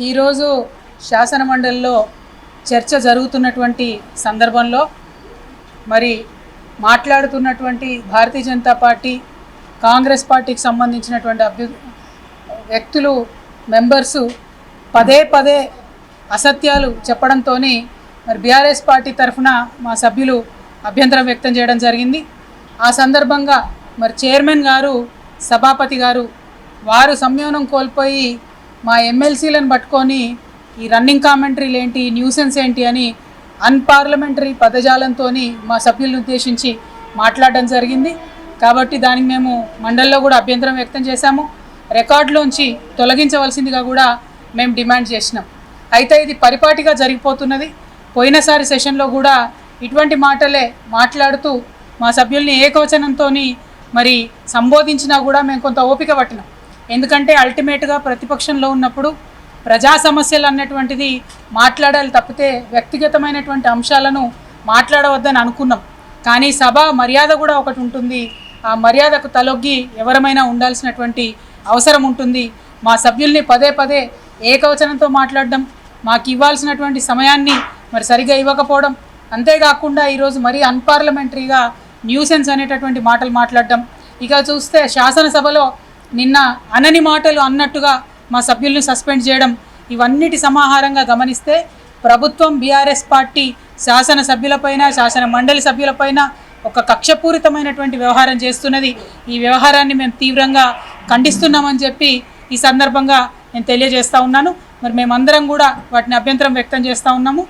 ఈరోజు శాసన మండలిలో చర్చ జరుగుతున్నటువంటి సందర్భంలో మరి మాట్లాడుతున్నటువంటి భారతీయ జనతా పార్టీ కాంగ్రెస్ పార్టీకి సంబంధించినటువంటి వ్యక్తులు మెంబర్సు పదే పదే అసత్యాలు చెప్పడంతో మరి బీఆర్ఎస్ పార్టీ తరఫున మా సభ్యులు అభ్యంతరం వ్యక్తం చేయడం జరిగింది. ఆ సందర్భంగా మరి చైర్మన్ గారు, సభాపతి గారు వారు సంయమనం కోల్పోయి మా ఎమ్మెల్సీలను పట్టుకొని ఈ రన్నింగ్ కామెంటరీలు ఏంటి, న్యూసెన్స్ ఏంటి అని అన్పార్లమెంటరీ పదజాలంతో మా సభ్యులను ఉద్దేశించి మాట్లాడడం జరిగింది. కాబట్టి దానికి మేము మండలిలో కూడా అభ్యంతరం వ్యక్తం చేశాము. రికార్డులోంచి తొలగించవలసిందిగా కూడా మేము డిమాండ్ చేసినాం. అయితే ఇది పరిపాటిగా జరిగిపోతున్నది. పోయినసారి సెషన్లో కూడా ఇటువంటి మాటలే మాట్లాడుతూ మా సభ్యుల్ని ఏకవచనంతో మరి సంబోధించినా కూడా మేము కొంత ఓపిక పట్టినాం. ఎందుకంటే అల్టిమేట్గా ప్రతిపక్షంలో ఉన్నప్పుడు ప్రజా సమస్యలు అన్నటువంటిది మాట్లాడాలి తప్పితే వ్యక్తిగతమైనటువంటి అంశాలను మాట్లాడవద్దని అనుకున్నాం. కానీ సభ మర్యాద కూడా ఒకటి ఉంటుంది. ఆ మర్యాదకు తలొగ్గి ఎవరమైనా ఉండాల్సినటువంటి అవసరం ఉంటుంది. మా సభ్యుల్ని పదే పదే ఏకవచనంతో మాట్లాడడం, మాకు ఇవ్వాల్సినటువంటి సమయాన్ని మరి సరిగా ఇవ్వకపోవడం, అంతేకాకుండా ఈరోజు మరీ అన్పార్లమెంటరీగా న్యూసెన్స్ అనేటటువంటి మాటలు మాట్లాడడం, ఇక చూస్తే శాసనసభలో నిన్న అనని మాటలు అన్నట్టుగా మా సభ్యుల్ని సస్పెండ్ చేయడం, ఇవన్నిటి సమాహారంగా గమనిస్తే ప్రభుత్వం బీఆర్ఎస్ పార్టీ శాసనసభ్యులపైన, శాసన మండలి సభ్యులపైన ఒక కక్షపూరితమైనటువంటి వ్యవహారం చేస్తున్నది. ఈ వ్యవహారాన్ని మేము తీవ్రంగా ఖండిస్తున్నామని చెప్పి ఈ సందర్భంగా నేను తెలియజేస్తూ ఉన్నాను. మరి మేమందరం కూడా వాటిని అభ్యంతరం వ్యక్తం చేస్తూ ఉన్నాము.